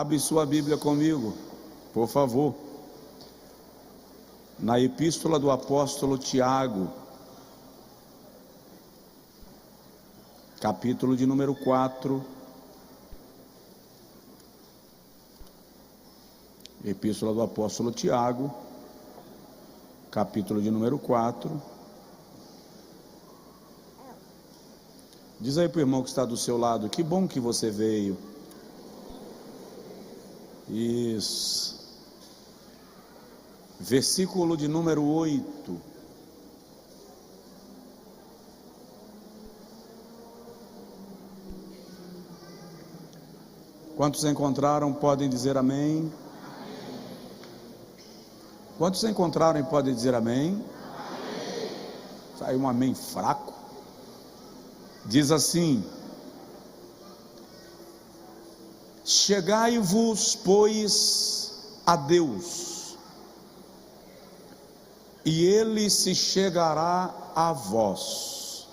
Abre sua Bíblia comigo, por favor, na Epístola do Apóstolo Tiago, capítulo de número 4. Epístola do Apóstolo Tiago, capítulo de número 4. Diz aí para o irmão que está do seu lado: que bom que você veio. Isso. Versículo de número 8. Quantos encontraram podem dizer amém? Quantos encontraram e podem dizer amém? Saiu um amém fraco. Diz assim: chegai-vos, pois, a Deus, e Ele se chegará a vós.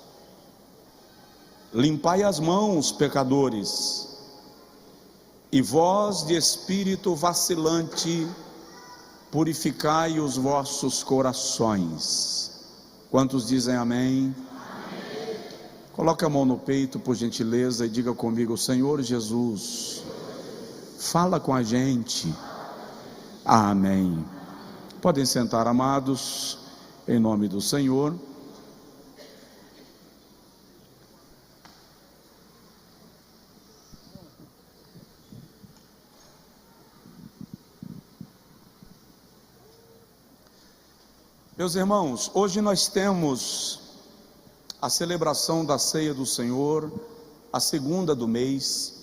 Limpai as mãos, pecadores, e vós de espírito vacilante, purificai os vossos corações. Quantos dizem amém? Coloque a mão no peito, por gentileza, e diga comigo: Senhor Jesus, fala com a gente. Amém. Podem sentar, amados, em nome do Senhor. Meus irmãos, hoje nós temos a celebração da ceia do Senhor, a segunda do mês.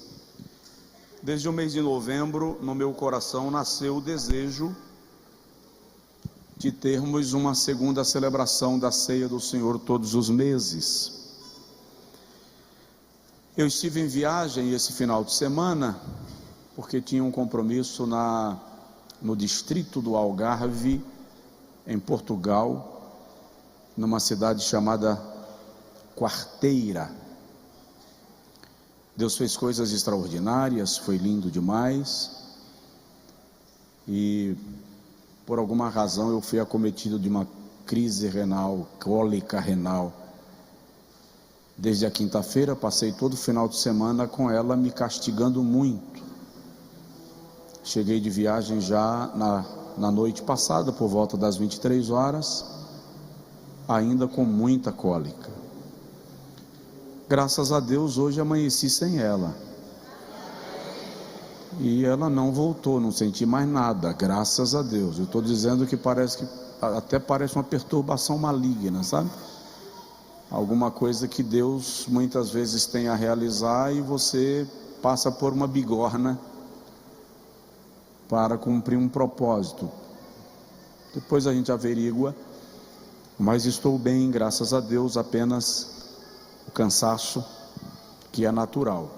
Desde o mês de novembro, no meu coração nasceu o desejo de termos uma segunda celebração da ceia do Senhor todos os meses. Eu estive em viagem esse final de semana, porque tinha um compromisso no distrito do Algarve, em Portugal, numa cidade chamada Quarteira. Deus fez coisas extraordinárias, foi lindo demais, e por alguma razão eu fui acometido de uma crise renal, cólica renal. Desde a quinta-feira, passei todo o final de semana com ela me castigando muito. Cheguei de viagem já na noite passada, por volta das 23 horas, ainda com muita cólica. Graças a Deus, hoje amanheci sem ela, e ela não voltou, não senti mais nada, graças a Deus. Eu estou dizendo que até parece uma perturbação maligna, sabe? Alguma coisa que Deus muitas vezes tem a realizar e você passa por uma bigorna para cumprir um propósito. Depois a gente averigua, mas estou bem, graças a Deus, apenas o cansaço que é natural.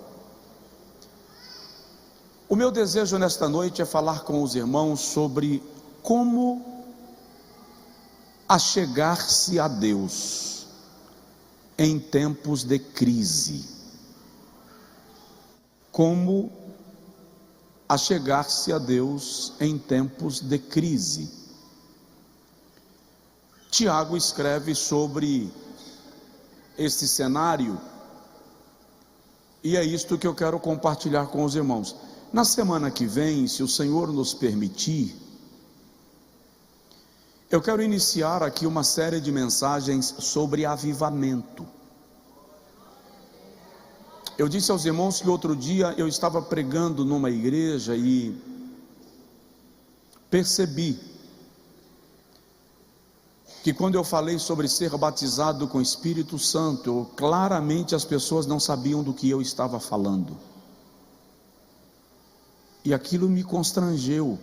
O meu desejo nesta noite é falar com os irmãos sobre como achegar-se a Deus em tempos de crise. Como achegar-se a Deus em tempos de crise. Tiago escreve sobre este cenário, e é isto que eu quero compartilhar com os irmãos. Na semana que vem, se o Senhor nos permitir, eu quero iniciar aqui uma série de mensagens sobre avivamento. Eu disse aos irmãos que outro dia eu estava pregando numa igreja e percebi que quando eu falei sobre ser batizado com o Espírito Santo, claramente as pessoas não sabiam do que eu estava falando. E aquilo me constrangeu.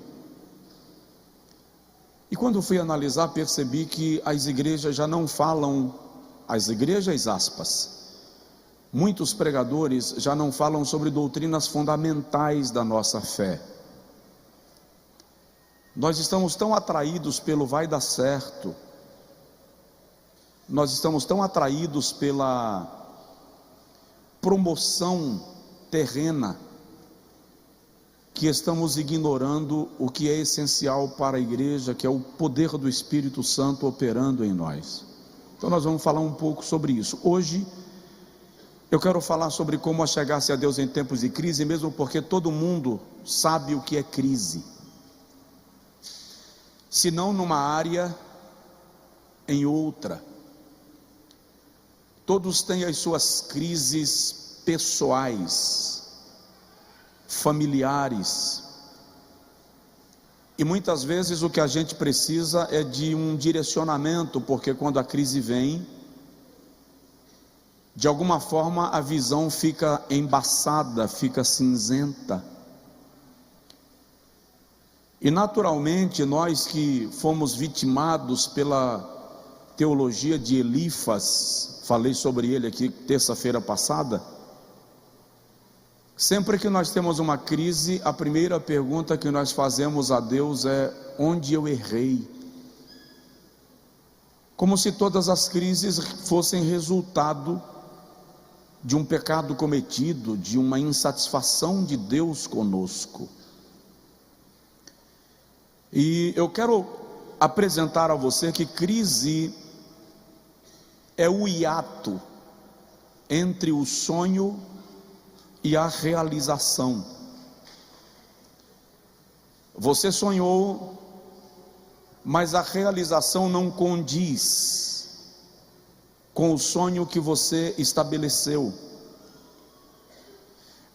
E quando eu fui analisar, percebi que as igrejas já não falam, as igrejas aspas, muitos pregadores já não falam sobre doutrinas fundamentais da nossa fé. Nós estamos tão atraídos pelo vai dar certo, nós estamos tão atraídos pela promoção terrena, que estamos ignorando o que é essencial para a igreja, que é o poder do Espírito Santo operando em nós. Então nós vamos falar um pouco sobre isso. Hoje eu quero falar sobre como achegar-se a Deus em tempos de crise, mesmo porque todo mundo sabe o que é crise. Se não numa área, em outra. Todos têm as suas crises pessoais, familiares, e muitas vezes o que a gente precisa é de um direcionamento, porque quando a crise vem, de alguma forma a visão fica embaçada, fica cinzenta, e naturalmente nós que fomos vitimados pela teologia de Elifas, falei sobre ele aqui terça-feira passada. Sempre que nós temos uma crise, a primeira pergunta que nós fazemos a Deus é: onde eu errei? Como se todas as crises fossem resultado de um pecado cometido, de uma insatisfação de Deus conosco. E eu quero apresentar a você que crise é o hiato entre o sonho e a realização. Você sonhou, mas a realização não condiz com o sonho que você estabeleceu.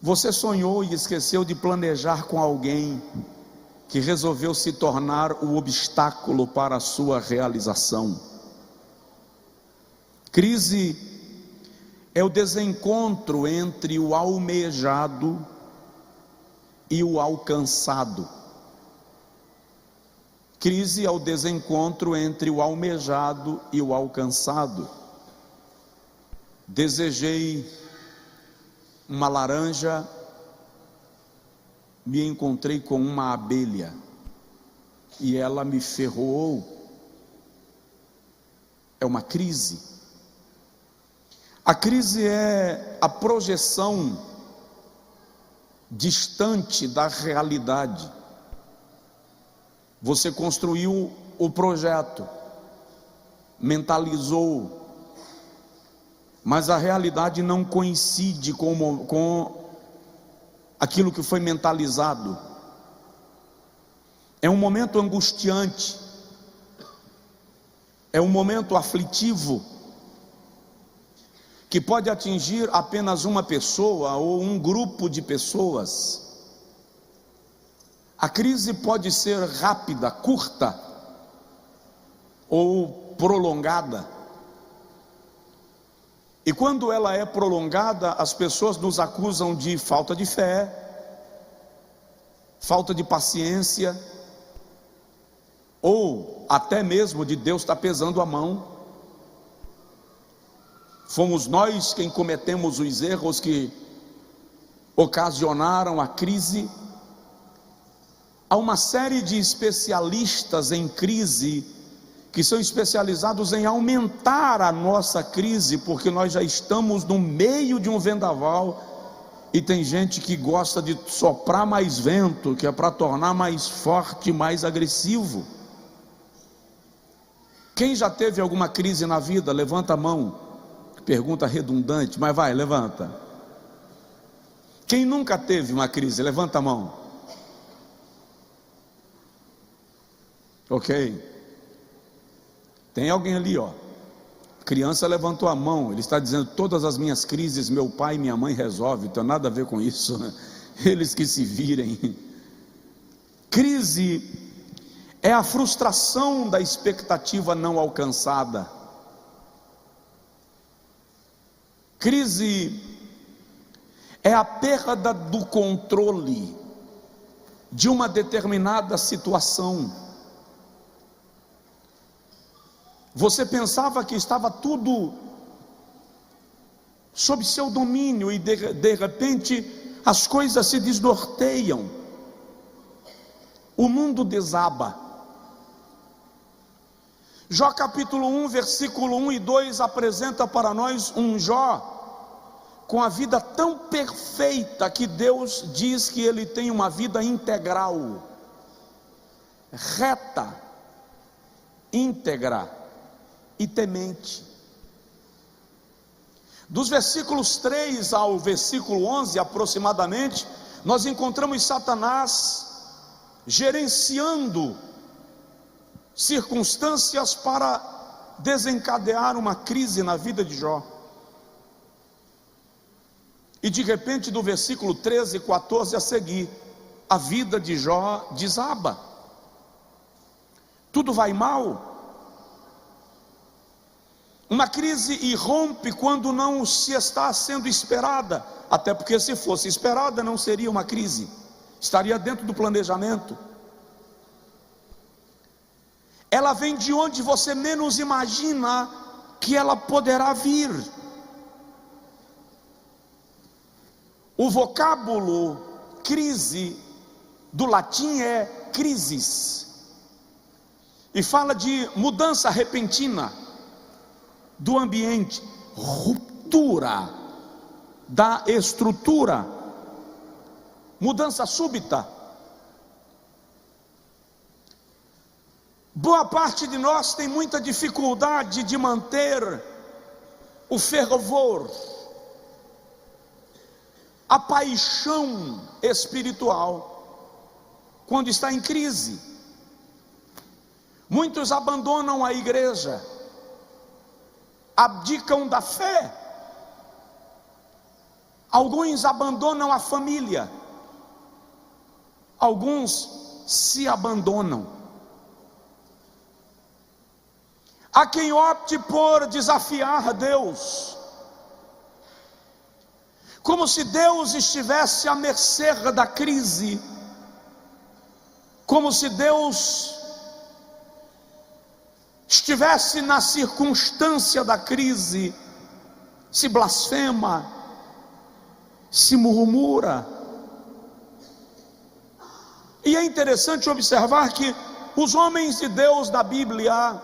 Você sonhou e esqueceu de planejar com alguém que resolveu se tornar o obstáculo para a sua realização. Crise é o desencontro entre o almejado e o alcançado. Crise é o desencontro entre o almejado e o alcançado. Desejei uma laranja, me encontrei com uma abelha e ela me ferroou. É uma crise. A crise é a projeção distante da realidade. Você construiu o projeto, mentalizou, mas a realidade não coincide com aquilo que foi mentalizado. É um momento angustiante, é um momento aflitivo, que pode atingir apenas uma pessoa ou um grupo de pessoas. A crise pode ser rápida, curta ou prolongada. E quando ela é prolongada, as pessoas nos acusam de falta de fé, falta de paciência, ou até mesmo de Deus estar pesando a mão. Fomos nós quem cometemos os erros que ocasionaram a crise. Há uma série de especialistas em crise que são especializados em aumentar a nossa crise, porque nós já estamos no meio de um vendaval e tem gente que gosta de soprar mais vento, que é para tornar mais forte, mais agressivo. Quem já teve alguma crise na vida? Levanta a mão. Pergunta redundante, mas vai, levanta. Quem nunca teve uma crise? Levanta a mão. Ok. Tem alguém ali, ó. A criança levantou a mão, ele está dizendo: todas as minhas crises meu pai e minha mãe resolvem. Não tem nada a ver com isso, né? Eles que se virem. Crise é a frustração da expectativa não alcançada. Crise é a perda do controle de uma determinada situação. Você pensava que estava tudo sob seu domínio e de repente as coisas se desnorteiam, o mundo desaba. Jó capítulo 1, versículo 1 e 2 apresenta para nós um Jó com a vida tão perfeita que Deus diz que ele tem uma vida integral, reta, íntegra e temente. Dos versículos 3 ao versículo 11 aproximadamente, nós encontramos Satanás gerenciando circunstâncias para desencadear uma crise na vida de Jó. E de repente, do versículo 13 e 14 a seguir, a vida de Jó desaba. Tudo vai mal. Uma crise irrompe quando não se está sendo esperada, até porque se fosse esperada não seria uma crise, estaria dentro do planejamento. Ela vem de onde você menos imagina que ela poderá vir. O vocábulo crise do latim é crisis, e fala de mudança repentina do ambiente, ruptura da estrutura, mudança súbita. Boa parte de nós tem muita dificuldade de manter o fervor, a paixão espiritual, quando está em crise. Muitos abandonam a igreja, abdicam da fé, alguns abandonam a família, alguns se abandonam. Há quem opte por desafiar Deus, como se Deus estivesse à mercê da crise, como se Deus estivesse na circunstância da crise. Se blasfema, se murmura. E é interessante observar que os homens de Deus da Bíblia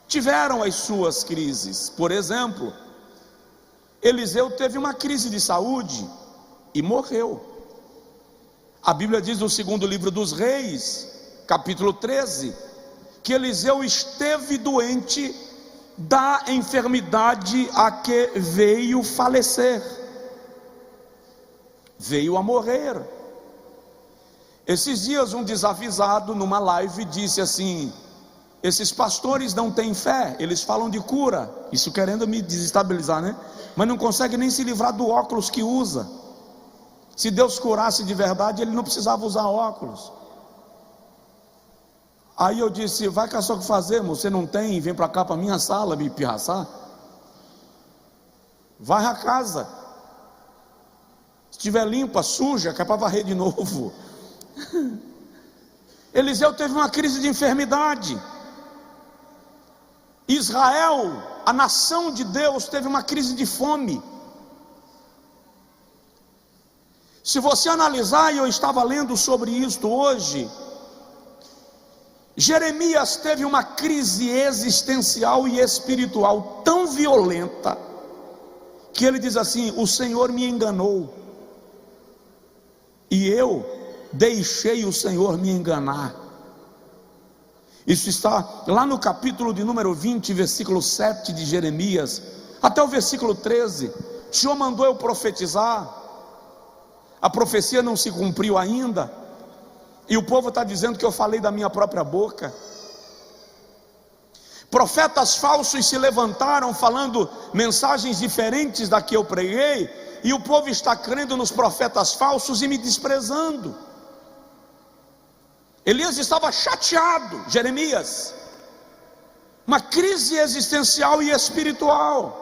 tiveram as suas crises. Por exemplo, Eliseu teve uma crise de saúde e morreu. A Bíblia diz no segundo livro dos Reis, capítulo 13, que Eliseu esteve doente da enfermidade a que veio falecer, veio a morrer. Esses dias um desavisado numa live disse assim: esses pastores não têm fé, eles falam de cura, isso querendo me desestabilizar, né? Mas não consegue nem se livrar do óculos que usa. Se Deus curasse de verdade, ele não precisava usar óculos. Aí eu disse: vai caçar o que fazer, você não tem, vem para cá para minha sala me pirraçar. Vai à casa, se estiver limpa, suja, que é para varrer de novo. Eliseu teve uma crise de enfermidade. Israel, a nação de Deus, teve uma crise de fome. Se você analisar, e eu estava lendo sobre isto hoje, Jeremias teve uma crise existencial e espiritual tão violenta, que ele diz assim: o Senhor me enganou, e eu deixei o Senhor me enganar. Isso está lá no capítulo de número 20, versículo 7 de Jeremias, até o versículo 13. O Senhor mandou eu profetizar, a profecia não se cumpriu ainda, e o povo está dizendo que eu falei da minha própria boca. Profetas falsos se levantaram falando mensagens diferentes da que eu preguei, e o povo está crendo nos profetas falsos e me desprezando. Elias estava chateado, Jeremias, uma crise existencial e espiritual.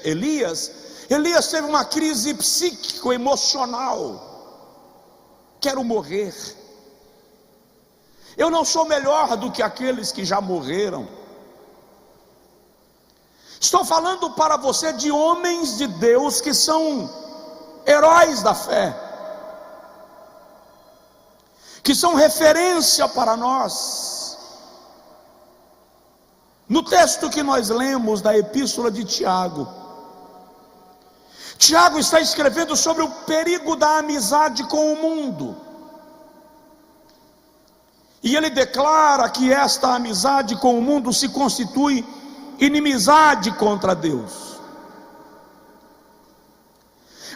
Elias teve uma crise psíquico-emocional. Quero morrer, eu não sou melhor do que aqueles que já morreram. Estou falando para você de homens de Deus que são heróis da fé, que são referência para nós. No texto que nós lemos da Epístola de Tiago, Tiago está escrevendo sobre o perigo da amizade com o mundo. E ele declara que esta amizade com o mundo se constitui inimizade contra Deus.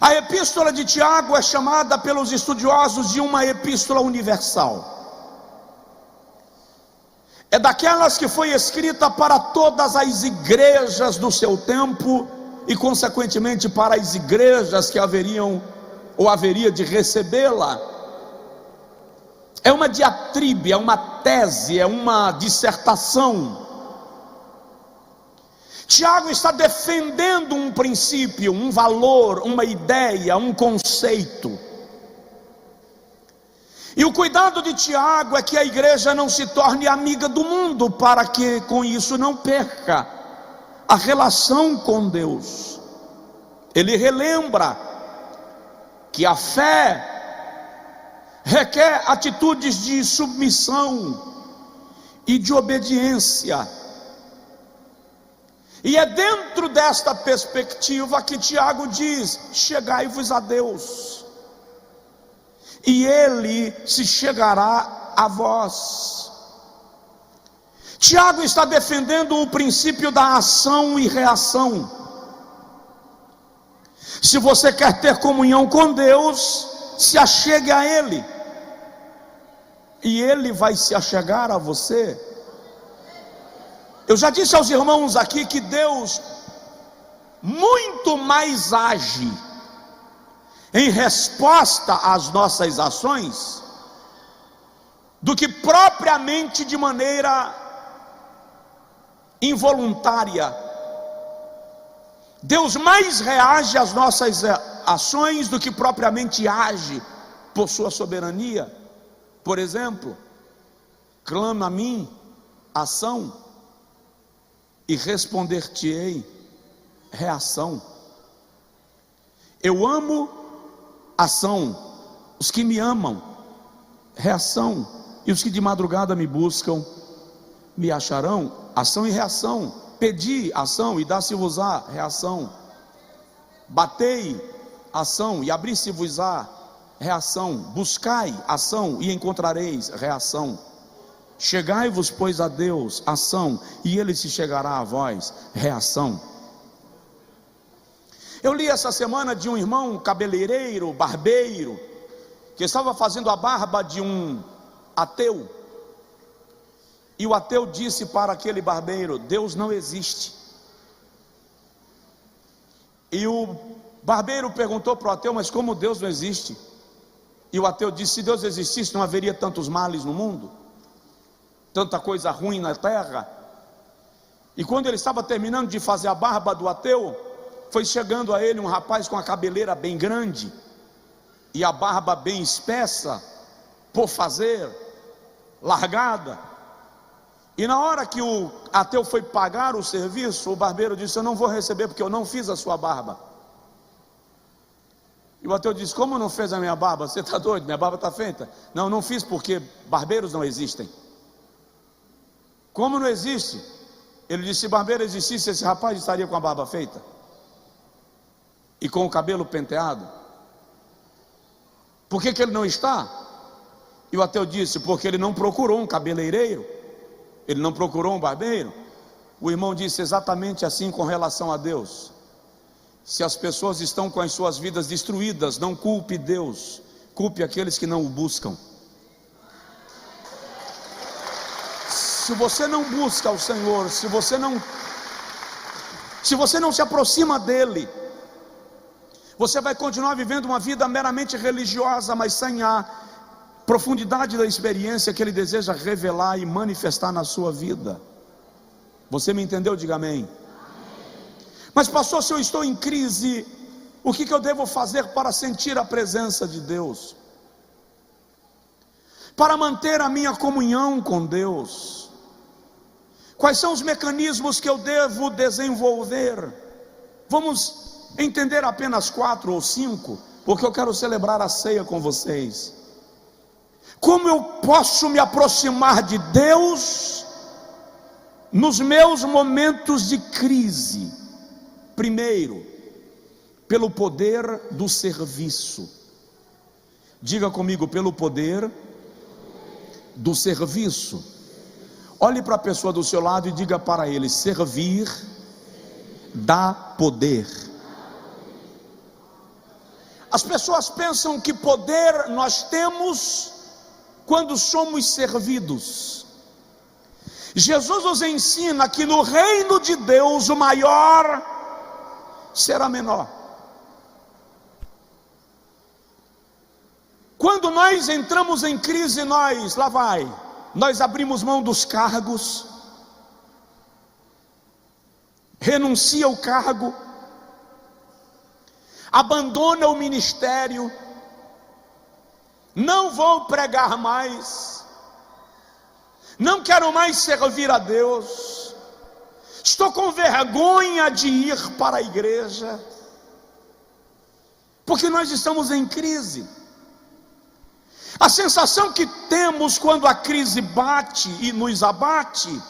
A Epístola de Tiago é chamada pelos estudiosos de uma epístola universal. É daquelas que foi escrita para todas as igrejas do seu tempo e consequentemente para as igrejas que haveriam ou haveria de recebê-la. É uma diatribe, é uma tese, é uma dissertação. Tiago está defendendo um princípio, um valor, uma ideia, um conceito. E o cuidado de Tiago é que a igreja não se torne amiga do mundo, para que com isso não perca a relação com Deus. Ele relembra que a fé requer atitudes de submissão e de obediência. E é dentro desta perspectiva que Tiago diz: chegai-vos a Deus, e Ele se chegará a vós. Tiago está defendendo o princípio da ação e reação. Se você quer ter comunhão com Deus, se achegue a Ele, e Ele vai se achegar a você. Eu já disse aos irmãos aqui que Deus muito mais age em resposta às nossas ações do que propriamente de maneira involuntária. Deus mais reage às nossas ações do que propriamente age por sua soberania. Por exemplo, clama a mim, ação, e responder-te-ei, reação. Eu amo, ação. Os que me amam, reação. E os que de madrugada me buscam, me acharão, ação e reação. Pedi, ação, e dá-se-vos-á, reação. Batei, ação, e abri-se-vos-á, reação. Buscai, ação, e encontrareis, reação. Chegai-vos, pois, a Deus, ação, e Ele se chegará a vós, reação. Eu li essa semana de um irmão cabeleireiro, barbeiro, que estava fazendo a barba de um ateu, e o ateu disse para aquele barbeiro: Deus não existe. E o barbeiro perguntou para o ateu: mas como Deus não existe? E o ateu disse: se Deus existisse, não haveria tantos males no mundo, tanta coisa ruim na terra. E quando ele estava terminando de fazer a barba do ateu, foi chegando a ele um rapaz com a cabeleira bem grande e a barba bem espessa, por fazer, largada. E na hora que o ateu foi pagar o serviço, o barbeiro disse: eu não vou receber porque eu não fiz a sua barba. E o ateu disse: como não fez a minha barba? Você está doido? Minha barba está feita. Não, não fiz porque barbeiros não existem. Como não existe? Ele disse: se barbeiro existisse, esse rapaz estaria com a barba feita e com o cabelo penteado. Por que ele não está? E o ateu disse: porque ele não procurou um cabeleireiro, ele não procurou um barbeiro. O irmão disse: exatamente assim com relação a Deus. Se as pessoas estão com as suas vidas destruídas, não culpe Deus, culpe aqueles que não o buscam. Se você não busca o Senhor, se você não se aproxima dele, você vai continuar vivendo uma vida meramente religiosa, mas sem a profundidade da experiência que ele deseja revelar e manifestar na sua vida. Você me entendeu? Diga amém. Mas pastor, se eu estou em crise, o que eu devo fazer para sentir a presença de Deus? Para manter a minha comunhão com Deus? Quais são os mecanismos que eu devo desenvolver? Vamos entender apenas 4 ou 5, porque eu quero celebrar a ceia com vocês. Como eu posso me aproximar de Deus nos meus momentos de crise, primeiro, pelo poder do serviço. Diga comigo, pelo poder do serviço. Olhe para a pessoa do seu lado e diga para ele: servir dá poder. As pessoas pensam que poder nós temos quando somos servidos. Jesus nos ensina que no reino de Deus o maior será menor. Quando nós entramos em crise, nós abrimos mão dos cargos, renuncia ao cargo, abandona o ministério, não vou pregar mais, não quero mais servir a Deus, estou com vergonha de ir para a igreja, porque nós estamos em crise. A sensação que temos quando a crise bate e nos abate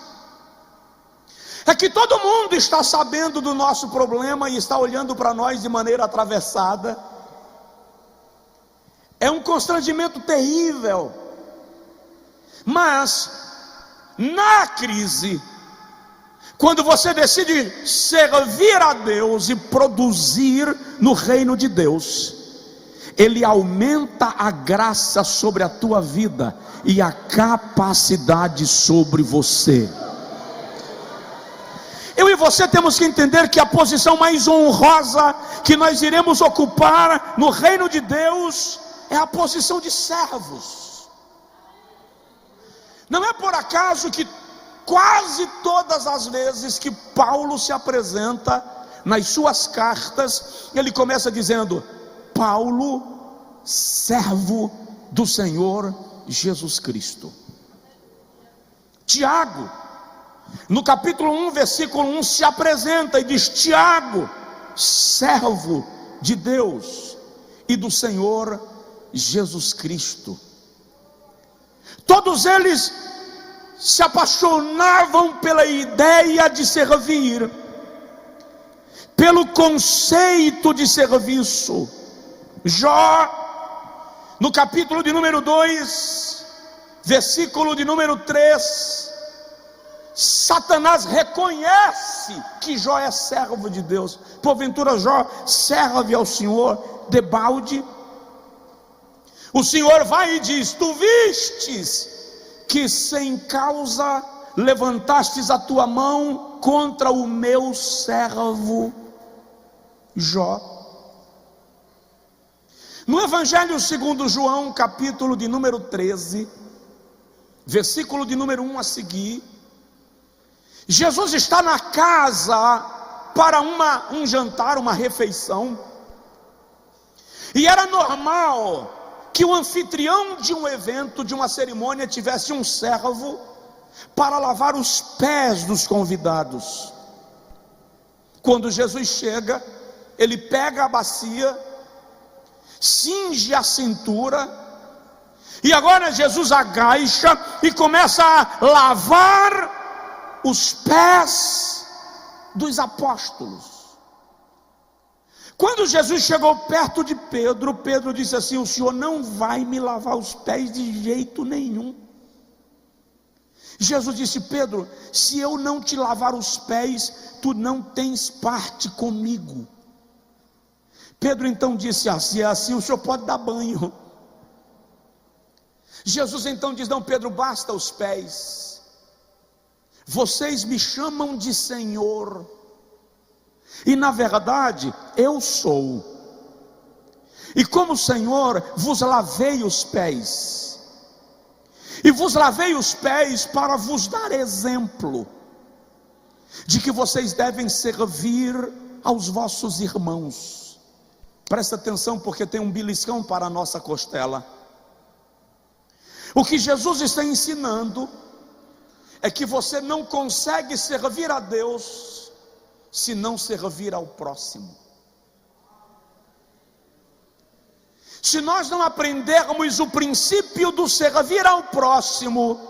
é que todo mundo está sabendo do nosso problema e está olhando para nós de maneira atravessada. É um constrangimento terrível. Mas na crise, quando você decide servir a Deus e produzir no reino de Deus, Ele aumenta a graça sobre a tua vida e a capacidade sobre você. Eu e você temos que entender que a posição mais honrosa que nós iremos ocupar no reino de Deus é a posição de servos. Não é por acaso que quase todas as vezes que Paulo se apresenta nas suas cartas, ele começa dizendo: Paulo, servo do Senhor Jesus Cristo. Tiago, no capítulo 1, versículo 1, se apresenta e diz: Tiago, servo de Deus e do Senhor Jesus Cristo. Todos eles se apaixonavam pela ideia de servir, pelo conceito de serviço. Jó, no capítulo de número 2, versículo de número 3, Satanás reconhece que Jó é servo de Deus. Porventura Jó serve ao Senhor debalde? O Senhor vai e diz: tu vistes que sem causa levantastes a tua mão contra o meu servo Jó. No Evangelho segundo João, capítulo de número 13, versículo de número 1 a seguir, Jesus está na casa para um jantar, uma refeição, e era normal que o anfitrião de um evento, de uma cerimônia, tivesse um servo para lavar os pés dos convidados. Quando Jesus chega, ele pega a bacia, cinge a cintura, e agora Jesus agacha e começa a lavar os pés dos apóstolos. Quando Jesus chegou perto de Pedro, Pedro disse assim: o Senhor não vai me lavar os pés de jeito nenhum. Jesus disse: Pedro, se eu não te lavar os pés, tu não tens parte comigo. Pedro então disse: assim é assim, o Senhor pode dar banho. Jesus então diz: não, Pedro, basta os pés. Vocês me chamam de Senhor, e na verdade eu sou, e como Senhor vos lavei os pés, e vos lavei os pés para vos dar exemplo de que vocês devem servir aos vossos irmãos. Presta atenção, porque tem um beliscão para a nossa costela. O que Jesus está ensinando é que você não consegue servir a Deus se não servir ao próximo. Se nós não aprendermos o princípio do servir ao próximo,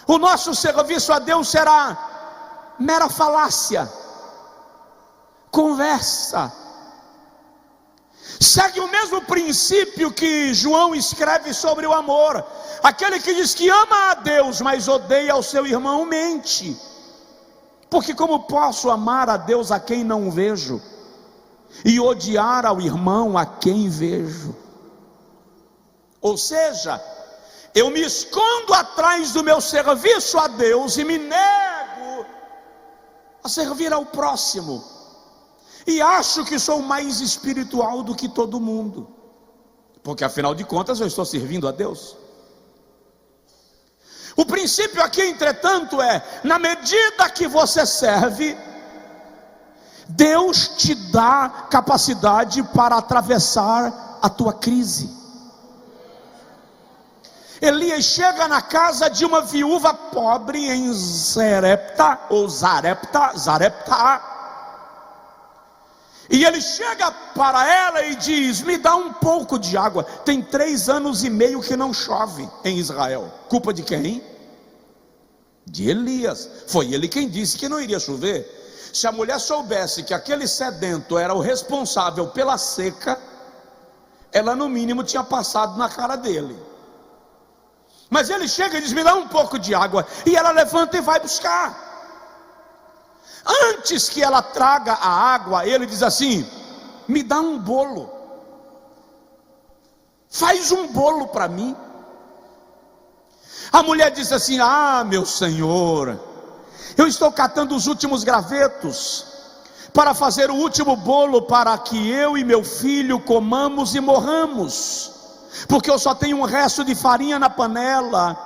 o nosso serviço a Deus será mera falácia, conversa. Segue o mesmo princípio que João escreve sobre o amor. Aquele que diz que ama a Deus, mas odeia o seu irmão, mente. Porque como posso amar a Deus a quem não vejo, e odiar ao irmão a quem vejo? Ou seja, eu me escondo atrás do meu serviço a Deus e me nego a servir ao próximo, e acho que sou mais espiritual do que todo mundo, porque afinal de contas eu estou servindo a Deus. O princípio aqui, entretanto, é: na medida que você serve, Deus te dá capacidade para atravessar a tua crise. Elias chega na casa de uma viúva pobre em Zarepta, e ele chega para ela e diz: me dá um pouco de água. Tem 3 anos e meio que não chove em Israel. Culpa de quem? De Elias. Foi ele quem disse que não iria chover. Se a mulher soubesse que aquele sedento era o responsável pela seca, ela no mínimo tinha passado na cara dele. Mas ele chega e diz: me dá um pouco de água. E ela levanta e vai buscar. Antes que ela traga a água, ele diz assim: me dá um bolo. Faz um bolo para mim. A mulher diz assim: ah, meu senhor, eu estou catando os últimos gravetos para fazer o último bolo, para que eu e meu filho comamos e morramos, porque eu só tenho um resto de farinha na panela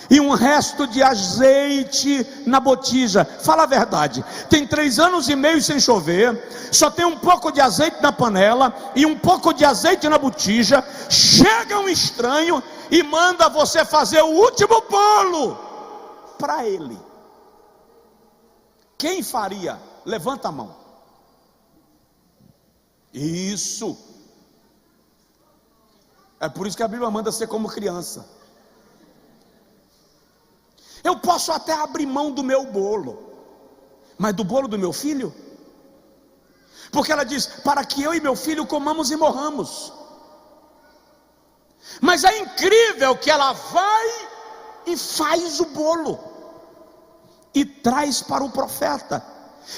e um resto de azeite na botija. Fala a verdade, tem 3 anos e meio sem chover, só tem um pouco de azeite na panela e um pouco de azeite na botija. Chega um estranho e manda você fazer o último bolo para ele. Quem faria? Levanta a mão. Isso. É por isso que a Bíblia manda ser como criança. Eu posso até abrir mão do meu bolo, mas do bolo do meu filho? Porque ela diz: para que eu e meu filho comamos e morramos. Mas é incrível que ela vai e faz o bolo e traz para o profeta.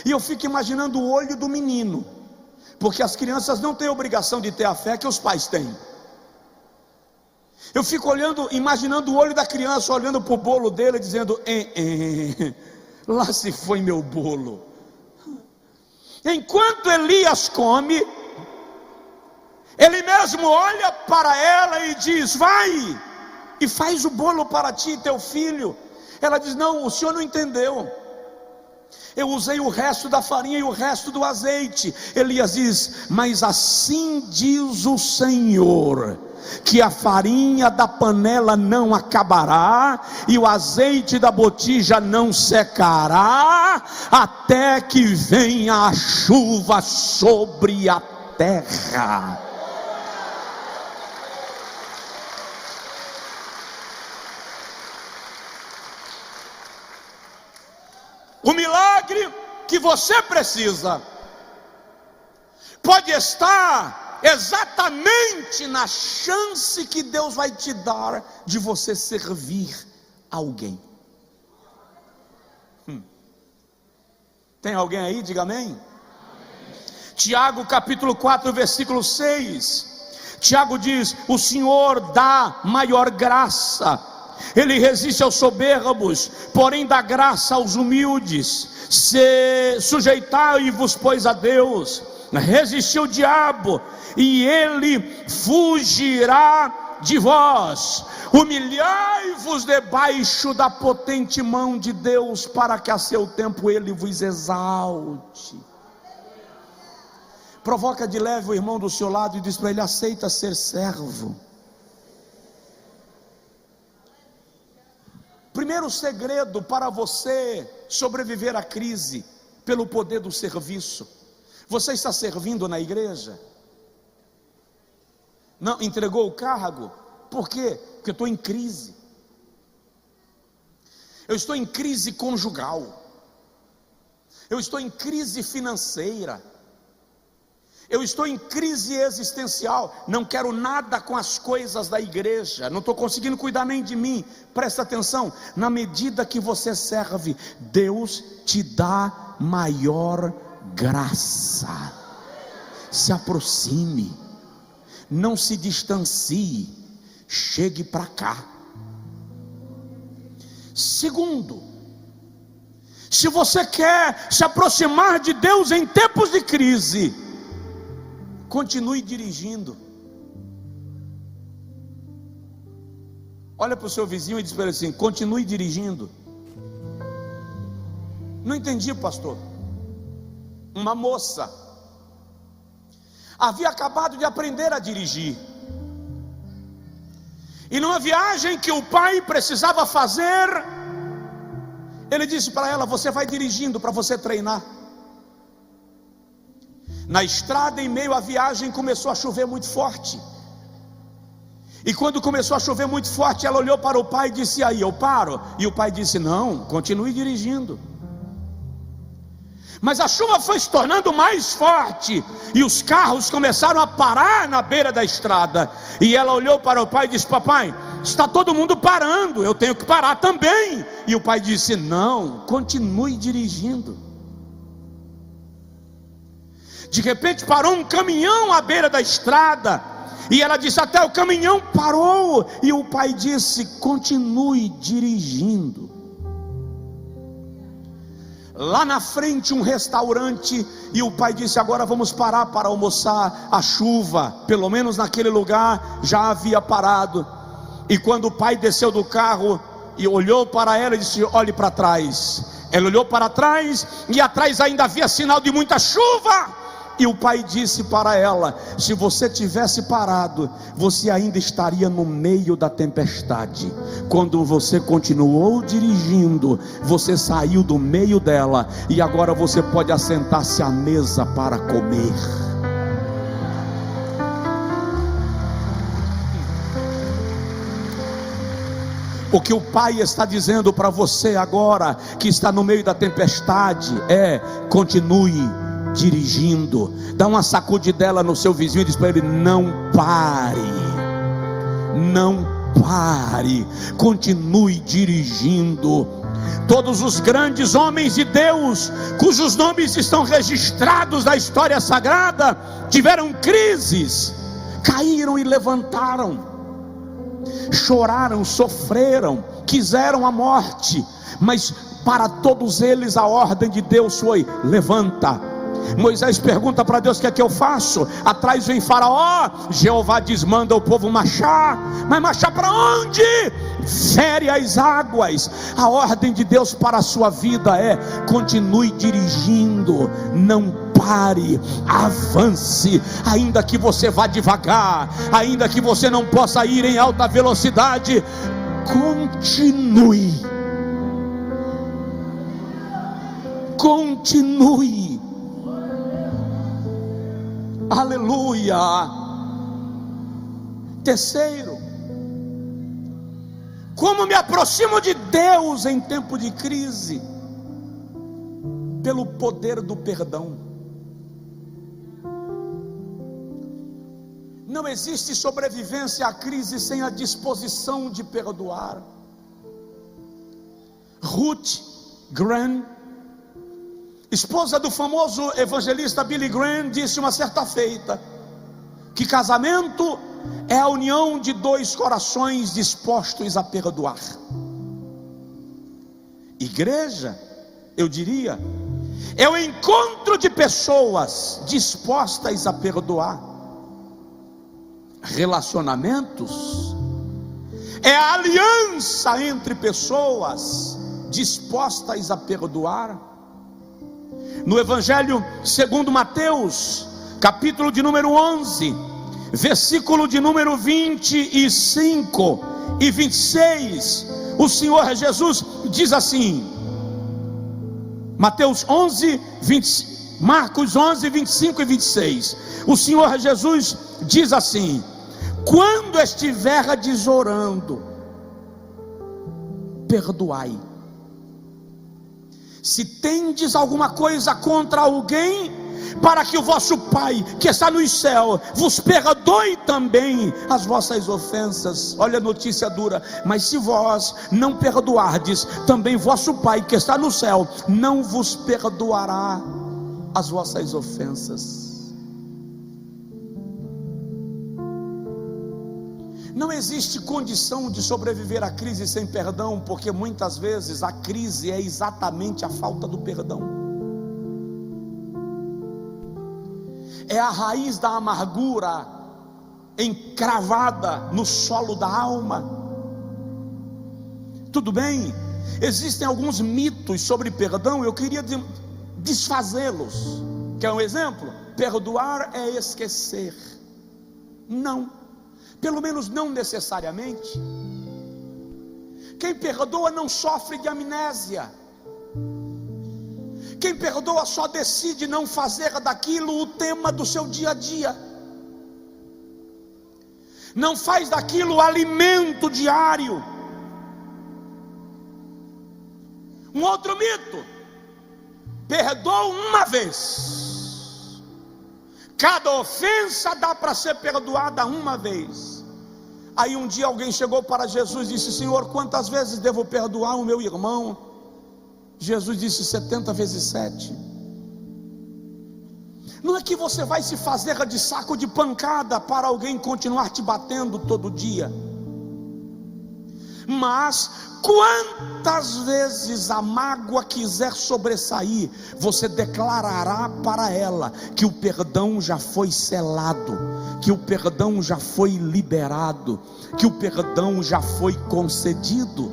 E eu fico imaginando o olho do menino, porque as crianças não têm obrigação de ter a fé que os pais têm. Eu fico imaginando o olho da criança, olhando para o bolo dele, dizendo: lá se foi meu bolo. Enquanto Elias come, ele mesmo olha para ela e diz: vai e faz o bolo para ti e teu filho. Ela diz: não, o senhor não entendeu. Eu usei o resto da farinha e o resto do azeite. Elias diz: mas assim diz o Senhor, que a farinha da panela não acabará e o azeite da botija não secará, até que venha a chuva sobre a terra. O milagre que você precisa pode estar exatamente na chance que Deus vai te dar de você servir alguém. Tem alguém aí? Diga amém. Tiago capítulo 4 versículo 6. Tiago diz: o Senhor dá maior graça, Ele resiste aos soberbos, porém dá graça aos humildes. Sujeitai-vos, pois, a Deus, resisti ao diabo, e ele fugirá de vós. Humilhai-vos debaixo da potente mão de Deus, para que a seu tempo ele vos exalte. Provoca de leve o irmão do seu lado e diz para ele: aceita ser servo. Primeiro segredo para você sobreviver à crise pelo poder do serviço. Você está servindo na igreja? Não entregou o cargo? Por quê? Porque eu estou em crise. eu estou em crise conjugal, eu estou em crise financeira, eu estou em crise existencial, não quero nada com as coisas da igreja, não estou conseguindo cuidar nem de mim. Presta atenção, na medida que você serve, Deus te dá maior graça. Se aproxime, não se distancie, chegue para cá. Segundo, se você quer se aproximar de Deus em tempos de crise, continue dirigindo. Olha para o seu vizinho e diz para ele assim: continue dirigindo. Não entendi, pastor. Uma moça havia acabado de aprender a dirigir, e numa viagem que o pai precisava fazer, ele disse para ela: você vai dirigindo para você treinar. Na estrada, em meio à viagem, começou a chover muito forte. E quando começou a chover muito forte, ela olhou para o pai e disse: aí, eu paro? E o pai disse: não, continue dirigindo. Mas a chuva foi se tornando mais forte, e os carros começaram a parar na beira da estrada. E ela olhou para o pai e disse: papai, está todo mundo parando, eu tenho que parar também. E o pai disse: não, continue dirigindo. De repente parou um caminhão à beira da estrada, e ela disse: até o caminhão parou. E o pai disse: continue dirigindo. Lá na frente um restaurante, e o pai disse: agora vamos parar para almoçar. A chuva, pelo menos naquele lugar, já havia parado. E quando o pai desceu do carro e olhou para ela e disse: olhe para trás. Ela olhou para trás, e atrás ainda havia sinal de muita chuva. E o pai disse para ela: se você tivesse parado, você ainda estaria no meio da tempestade. Quando você continuou dirigindo, você saiu do meio dela, e agora você pode assentar-se à mesa para comer. O que o pai está dizendo para você agora, que está no meio da tempestade, é: continue dirigindo. Dá uma sacudidela no seu vizinho e diz para ele: não pare, não pare, continue dirigindo. Todos os grandes homens de Deus, cujos nomes estão registrados na história sagrada, tiveram crises, caíram e levantaram, choraram, sofreram, quiseram a morte, mas para todos eles a ordem de Deus foi: levanta. Moisés pergunta para Deus: o que é que eu faço? Atrás vem Faraó. Jeová diz: manda o povo marchar. Mas marchar para onde? Fere as águas. A ordem de Deus para a sua vida é: continue dirigindo, não pare, avance. Ainda que você vá devagar, ainda que você não possa ir em alta velocidade, continue. Continue. Aleluia. Terceiro, como me aproximo de Deus em tempo de crise? Pelo poder do perdão. Não existe sobrevivência à crise sem a disposição de perdoar. Ruth Graham, esposa do famoso evangelista Billy Graham, disse uma certa feita que casamento é a união de dois corações dispostos a perdoar. Igreja, eu diria, é o encontro de pessoas dispostas a perdoar. Relacionamentos é a aliança entre pessoas dispostas a perdoar. No Evangelho segundo Mateus, capítulo de número 11, versículo de número 25 e 26, o Senhor Jesus diz assim, Mateus 11, 20, Marcos 11, 25 e 26, o Senhor Jesus diz assim: quando estiverdes orando, perdoai Se tendes alguma coisa contra alguém, para que o vosso Pai que está no céu vos perdoe também as vossas ofensas. Olha a notícia dura. Mas se vós não perdoardes, também vosso Pai que está no céu não vos perdoará as vossas ofensas. Não existe condição de sobreviver à crise sem perdão, porque muitas vezes a crise é exatamente a falta do perdão. É a raiz da amargura encravada no solo da alma. Tudo bem, existem alguns mitos sobre perdão, eu queria desfazê-los. Quer um exemplo? Perdoar é esquecer. Não. Pelo menos não necessariamente. Quem perdoa não sofre de amnésia. Quem perdoa só decide não fazer daquilo o tema do seu dia a dia. Não faz daquilo o alimento diário. Um outro mito: perdoa uma vez. Cada ofensa dá para ser perdoada uma vez. Aí um dia alguém chegou para Jesus e disse: Senhor, quantas vezes devo perdoar o meu irmão? Jesus disse: 70 vezes 7. Não é que você vai se fazer de saco de pancada para alguém continuar te batendo todo dia. Mas quantas vezes a mágoa quiser sobressair, você declarará para ela que o perdão já foi selado, que o perdão já foi liberado, que o perdão já foi concedido.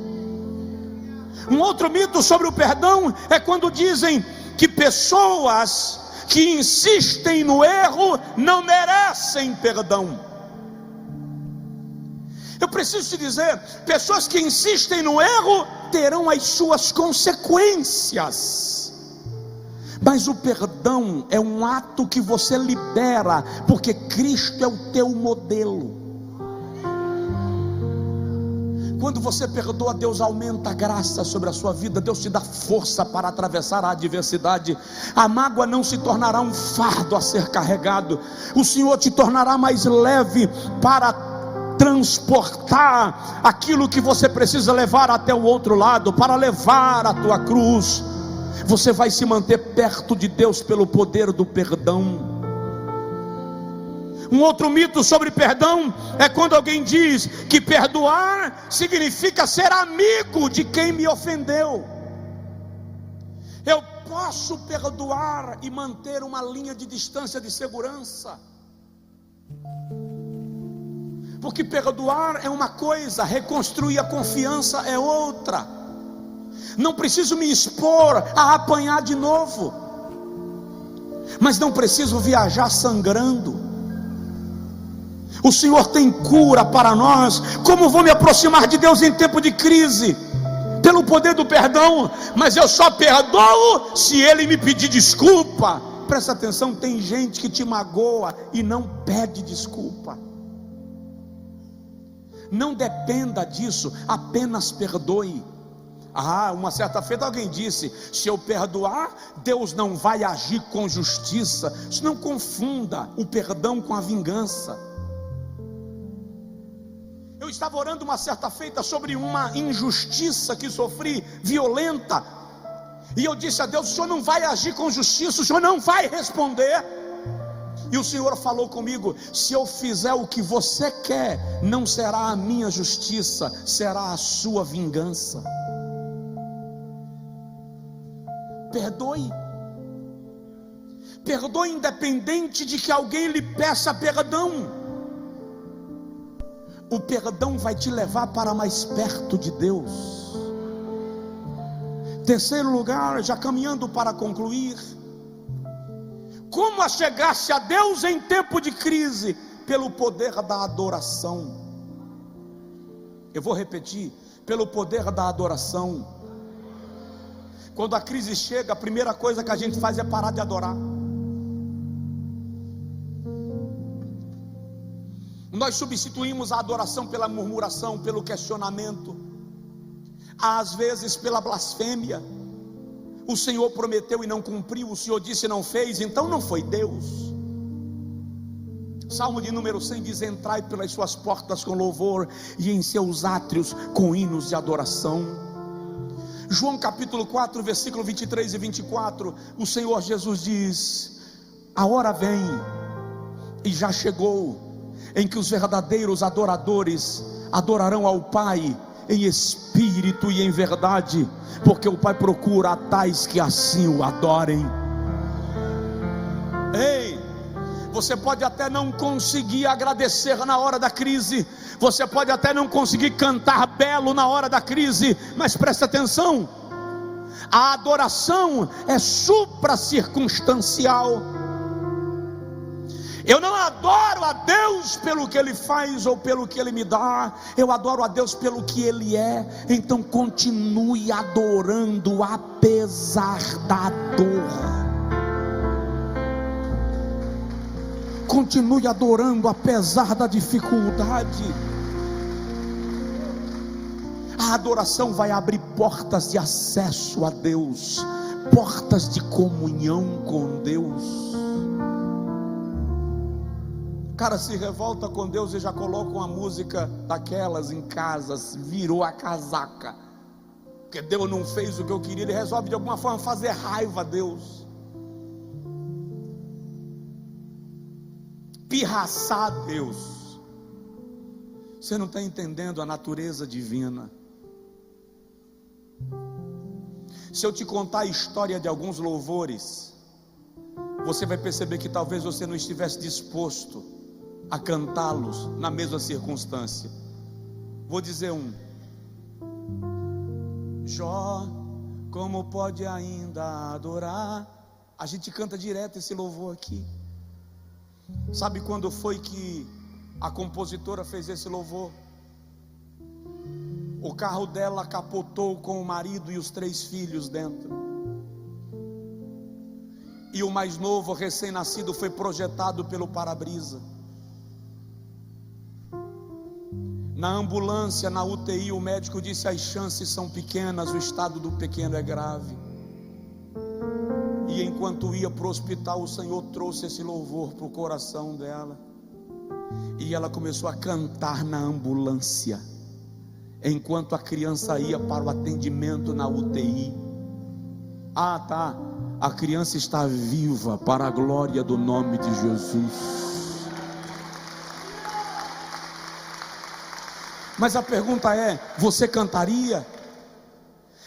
Um outro mito sobre o perdão é quando dizem que pessoas que insistem no erro não merecem perdão. Eu preciso te dizer, pessoas que insistem no erro terão as suas consequências. Mas o perdão é um ato que você libera, porque Cristo é o teu modelo. Quando você perdoa, Deus aumenta a graça sobre a sua vida. Deus te dá força para atravessar a adversidade. A mágoa não se tornará um fardo a ser carregado. O Senhor te tornará mais leve para transportar aquilo que você precisa levar até o outro lado, para levar a tua cruz. Você vai se manter perto de Deus pelo poder do perdão. Um outro mito sobre perdão é quando alguém diz que perdoar significa ser amigo de quem me ofendeu. Eu posso perdoar e manter uma linha de distância de segurança, porque perdoar é uma coisa, reconstruir a confiança é outra. Não preciso me expor a apanhar de novo, mas não preciso viajar sangrando. O Senhor tem cura para nós. Como vou me aproximar de Deus em tempo de crise? Pelo poder do perdão. Mas eu só perdoo se Ele me pedir desculpa. Presta atenção, tem gente que te magoa e não pede desculpa. Não dependa disso, apenas perdoe. Uma certa feita alguém disse: se eu perdoar, Deus não vai agir com justiça. Isso não confunda o perdão com a vingança. Eu estava orando uma certa feita sobre uma injustiça que sofri, violenta, e eu disse a Deus: o Senhor não vai agir com justiça, o Senhor não vai responder. E o Senhor falou comigo: se eu fizer o que você quer, não será a minha justiça, será a sua vingança. Perdoe. Perdoe independente de que alguém lhe peça perdão. O perdão vai te levar para mais perto de Deus. Terceiro lugar, já caminhando para concluir, como achegar-se a Deus em tempo de crise? Pelo poder da adoração. Eu vou repetir: pelo poder da adoração. Quando a crise chega, a primeira coisa que a gente faz é parar de adorar. Nós substituímos a adoração pela murmuração, pelo questionamento, às vezes pela blasfêmia. o Senhor prometeu e não cumpriu, o Senhor disse e não fez, então não foi Deus. Salmo de número 100 diz: entrai pelas suas portas com louvor e em seus átrios com hinos de adoração. João capítulo 4, versículo 23 e 24, o Senhor Jesus diz: a hora vem, e já chegou, em que os verdadeiros adoradores adorarão ao Pai em espírito e em verdade, porque o Pai procura a tais que assim o adorem. Ei, você pode até não conseguir agradecer na hora da crise, você pode até não conseguir cantar belo na hora da crise, mas presta atenção, a adoração é supracircunstancial. Eu não adoro a Deus pelo que Ele faz ou pelo que Ele me dá, eu adoro a Deus pelo que Ele é. Então continue adorando apesar da dor. Continue adorando apesar da dificuldade. A adoração vai abrir portas de acesso a Deus, portas de comunhão com Deus. O cara se revolta com Deus e já coloca uma música daquelas em casa, virou a casaca, porque Deus não fez o que eu queria. Ele resolve de alguma forma fazer raiva a Deus, pirraçar a Deus. Você não está entendendo a natureza divina. Se eu te contar a história de alguns louvores, você vai perceber que talvez você não estivesse disposto a cantá-los na mesma circunstância. Vou dizer um: Jó, como pode ainda adorar? A gente canta direto esse louvor aqui. Sabe quando foi que a compositora fez esse louvor? O carro dela capotou com o marido e os 3 filhos dentro, e o mais novo, recém-nascido, foi projetado pelo para-brisa. Na ambulância, na UTI, o médico disse: as chances são pequenas, o estado do pequeno é grave. E enquanto ia para o hospital, o Senhor trouxe esse louvor para o coração dela, e ela começou a cantar na ambulância, enquanto a criança ia para o atendimento na UTI. Ah, tá, a criança está viva para a glória do nome de Jesus. Mas a pergunta é: você cantaria?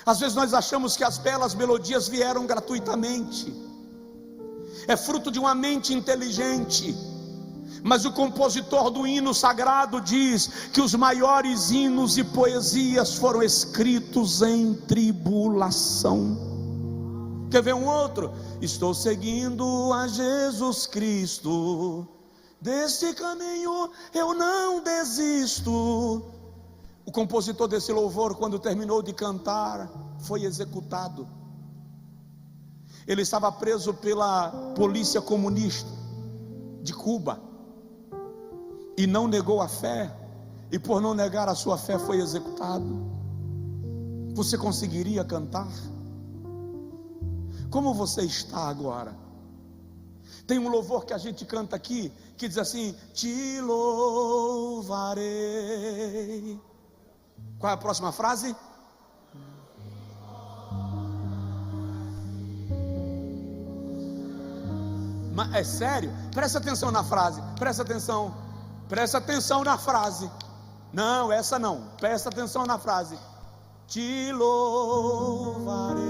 Às vezes nós achamos que as belas melodias vieram gratuitamente, é fruto de uma mente inteligente. Mas o compositor do hino sagrado diz que os maiores hinos e poesias foram escritos em tribulação. Quer ver um outro? Estou seguindo a Jesus Cristo, deste caminho eu não desisto. O compositor desse louvor, quando terminou de cantar, foi executado. Ele estava preso pela polícia comunista de Cuba e não negou a fé, e por não negar a sua fé foi executado. Você conseguiria cantar? Como você está agora? Tem um louvor que a gente canta aqui, que diz assim: te louvarei. Qual é a próxima frase? Mas é sério? Presta atenção na frase. Presta atenção. Presta atenção na frase. Não, essa não. Presta atenção na frase. Te louvarei.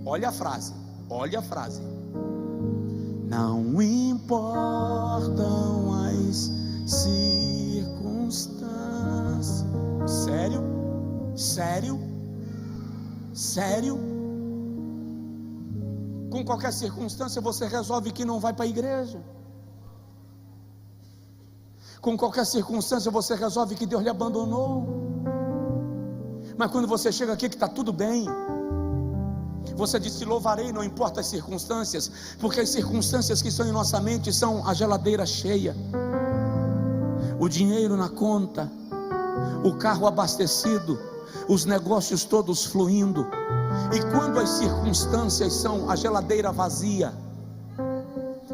Olha a frase. Olha a frase. Não importam as circunstâncias. Sério? Sério? Sério? Com qualquer circunstância você resolve que não vai para a igreja. Com qualquer circunstância você resolve que Deus lhe abandonou. Mas quando você chega aqui que está tudo bem, você diz: louvarei, não importa as circunstâncias, porque as circunstâncias que estão em nossa mente são a geladeira cheia, o dinheiro na conta, o carro abastecido, os negócios todos fluindo. E quando as circunstâncias são a geladeira vazia,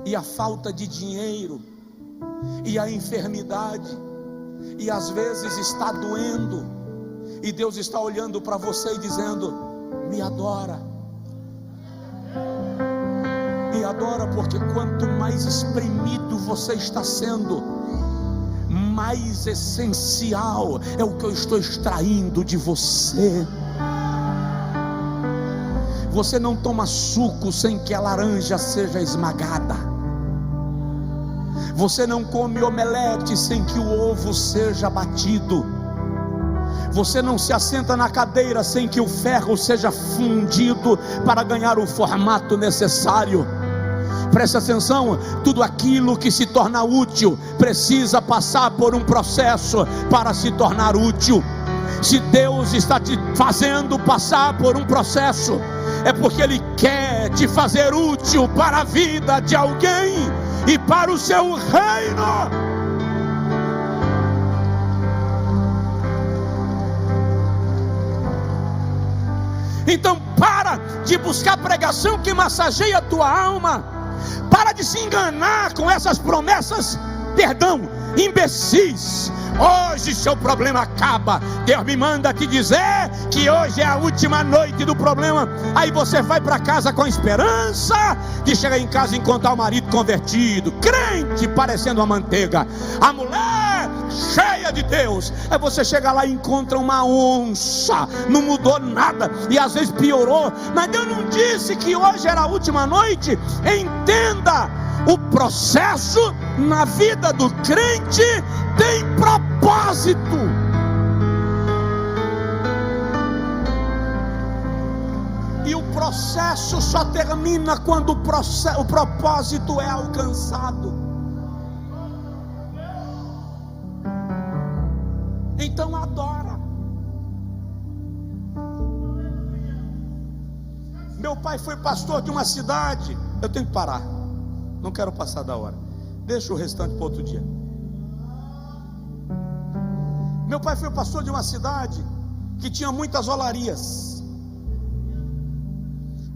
e a falta de dinheiro, e a enfermidade, e às vezes está doendo, e Deus está olhando para você e dizendo: me adora, porque quanto mais espremido você está sendo, mais essencial é o que eu estou extraindo de você. Você não toma suco sem que a laranja seja esmagada. Você não come omelete sem que o ovo seja batido. Você não se assenta na cadeira sem que o ferro seja fundido para ganhar o formato necessário. Preste atenção, tudo aquilo que se torna útil precisa passar por um processo para se tornar útil. Se Deus está te fazendo passar por um processo, é porque Ele quer te fazer útil para a vida de alguém e para o seu reino. Então para de buscar pregação que massageia a tua alma. Para de se enganar com essas promessas, imbecis. Hoje seu problema acaba. Deus me manda te dizer que hoje é a última noite do problema. Aí você vai para casa com esperança de chegar em casa e encontrar o marido convertido, crente, parecendo uma manteiga, a mulher cheia de Deus. Aí você chega lá e encontra uma onça, não mudou nada, e às vezes piorou. Mas Deus não disse que hoje era a última noite. Entenda, o processo na vida do crente tem propósito. E o processo só termina quando o propósito é alcançado. Então adora. Meu pai foi pastor de uma cidade. Eu tenho que parar, não quero passar da hora. Deixa o restante para outro dia. Meu pai foi pastor de uma cidade que tinha muitas olarias.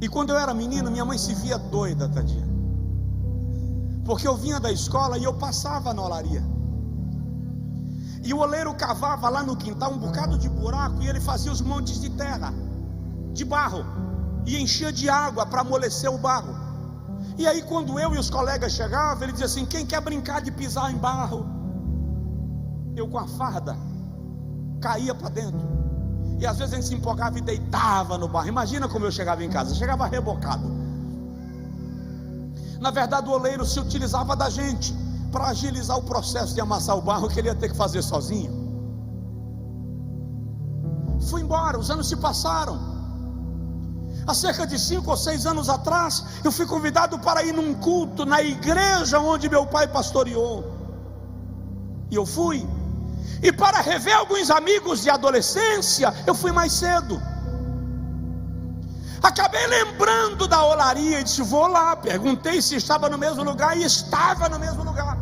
E quando eu era menino, minha mãe se via doida, tadinha, porque eu vinha da escola e eu passava na olaria. E o oleiro cavava lá no quintal um bocado de buraco, e ele fazia os montes de terra, de barro, e enchia de água para amolecer o barro. E aí quando eu e os colegas chegavam, ele dizia assim: quem quer brincar de pisar em barro? Eu com a farda caía para dentro, e às vezes a gente se empolgava e deitava no barro. Imagina como eu chegava em casa, eu chegava rebocado. Na verdade o oleiro se utilizava da gente para agilizar o processo de amassar o barro que ele ia ter que fazer sozinho. Fui embora, os anos se passaram. Há cerca de 5 ou 6 anos atrás, eu fui convidado para ir num culto na igreja onde meu pai pastoreou. E eu fui. E para rever alguns amigos de adolescência, eu fui mais cedo. Acabei lembrando da olaria e disse: vou lá. Perguntei se estava no mesmo lugar, e estava no mesmo lugar.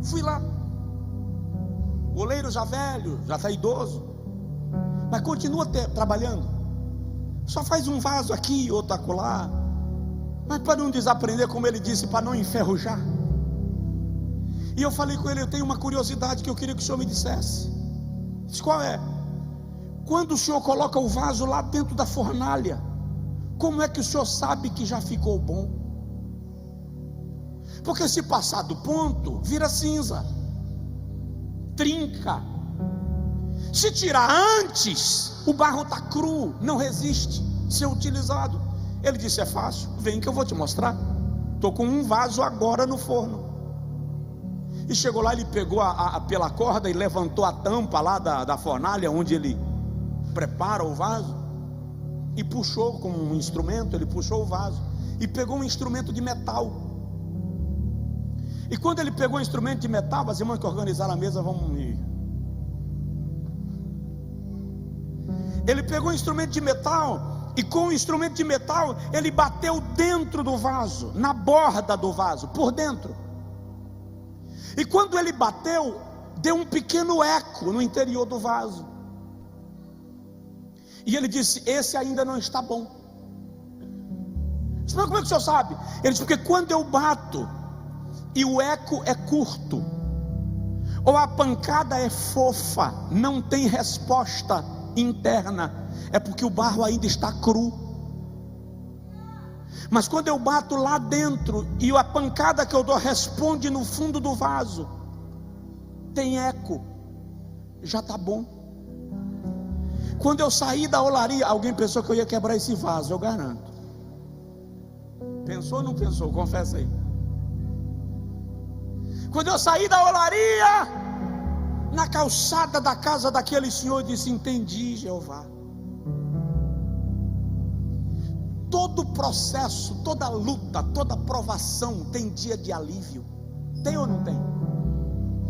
Fui lá. O oleiro já velho, já está idoso, mas continua trabalhando. Só faz um vaso aqui e outro acolá, mas para não desaprender, como ele disse, para não enferrujar. E eu falei com ele: eu tenho uma curiosidade que eu queria que o senhor me dissesse. Disse: qual é? Quando o senhor coloca o vaso lá dentro da fornalha, como é que o senhor sabe que já ficou bom? Porque se passar do ponto, vira cinza, trinca. Se tirar antes, o barro está cru, não resiste ser utilizado. Ele disse: é fácil, vem que eu vou te mostrar. Estou com um vaso agora no forno. E chegou lá, ele pegou pela corda e levantou a tampa lá da fornalha, onde ele prepara o vaso, e puxou com um instrumento. Ele puxou o vaso e pegou um instrumento de metal. E quando ele pegou o instrumento de metal, as irmãs que organizaram a mesa vão me... Ele pegou o instrumento de metal, e com o instrumento de metal ele bateu dentro do vaso, na borda do vaso, por dentro. E quando ele bateu, deu um pequeno eco no interior do vaso. E ele disse: esse ainda não está bom. Mas como é que o senhor sabe? Ele disse: porque quando eu bato e o eco é curto, ou a pancada é fofa, não tem resposta interna, é porque o barro ainda está cru. Mas quando eu bato lá dentro e a pancada que eu dou responde no fundo do vaso, tem eco, já está bom. Quando eu saí da olaria, alguém pensou que eu ia quebrar esse vaso, eu garanto. Pensou ou não pensou? Confessa aí. Quando eu saí da olaria, na calçada da casa daquele senhor, eu disse: entendi, Jeová. Todo processo, toda luta, toda provação tem dia de alívio. Tem ou não tem?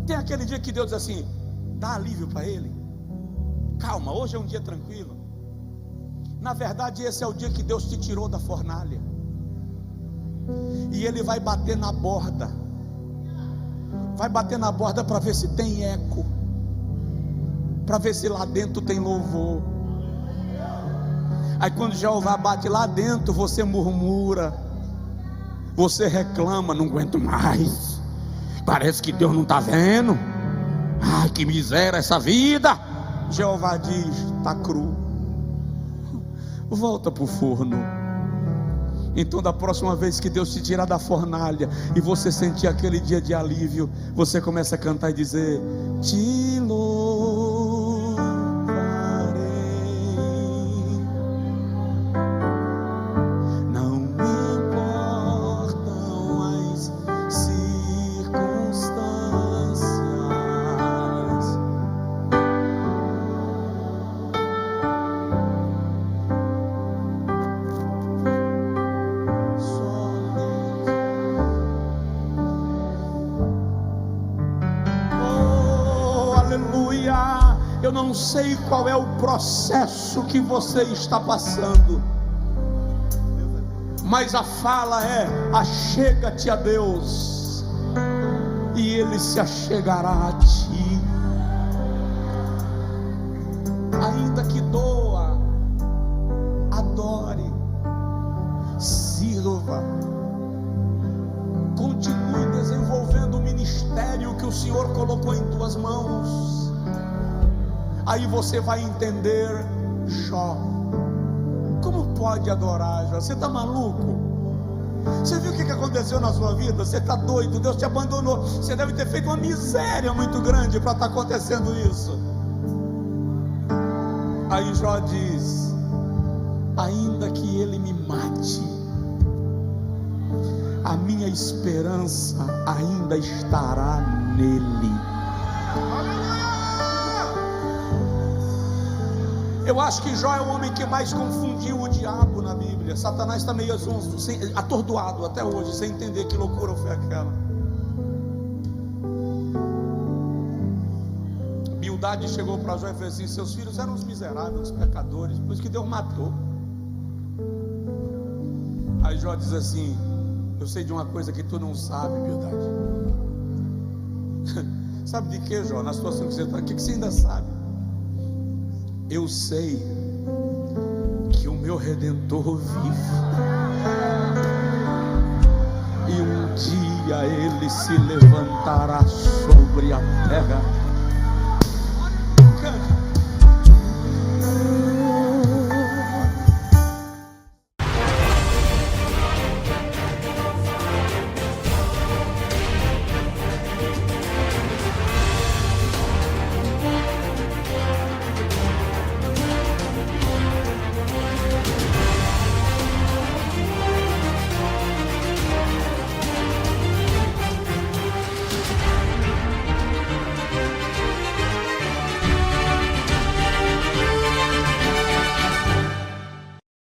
Tem aquele dia que Deus diz assim: dá alívio para ele. Calma, hoje é um dia tranquilo. Na verdade, esse é o dia que Deus te tirou da fornalha. E Ele vai bater na borda. Vai bater na borda para ver se tem eco, para ver se lá dentro tem louvor. Aí quando Jeová bate lá dentro, você murmura, você reclama: não aguento mais, parece que Deus não está vendo, ai que miséria essa vida. Jeová diz: está cru, volta para o forno. Então da próxima vez que Deus te tirar da fornalha e você sentir aquele dia de alívio, você começa a cantar e dizer: te louvarei. Não me importam as circunstâncias. Eu não sei qual é o processo que você está passando, mas a fala é: achega-te a Deus e Ele se achegará a ti. Ainda que doa, adore, sirva, continue desenvolvendo o ministério que o Senhor colocou em tuas mãos. Aí você vai entender Jó. Como pode adorar, Jó? Você está maluco? Você viu o que aconteceu na sua vida? Você está doido, Deus te abandonou. Você deve ter feito uma miséria muito grande para estar acontecendo isso. Aí Jó diz: ainda que ele me mate, a minha esperança ainda estará nele. Eu acho que Jó é o homem que mais confundiu o diabo na Bíblia. Satanás está meio atordoado até hoje, sem entender que loucura foi aquela. Bildade chegou para Jó e fez assim: seus filhos eram os miseráveis, os pecadores, por isso que Deus matou. Aí Jó diz assim: eu sei de uma coisa que tu não sabe, Bildade. Sabe de que, Jó? Na situação que você está, o que você ainda sabe? Eu sei que o meu Redentor vive, e um dia ele se levantará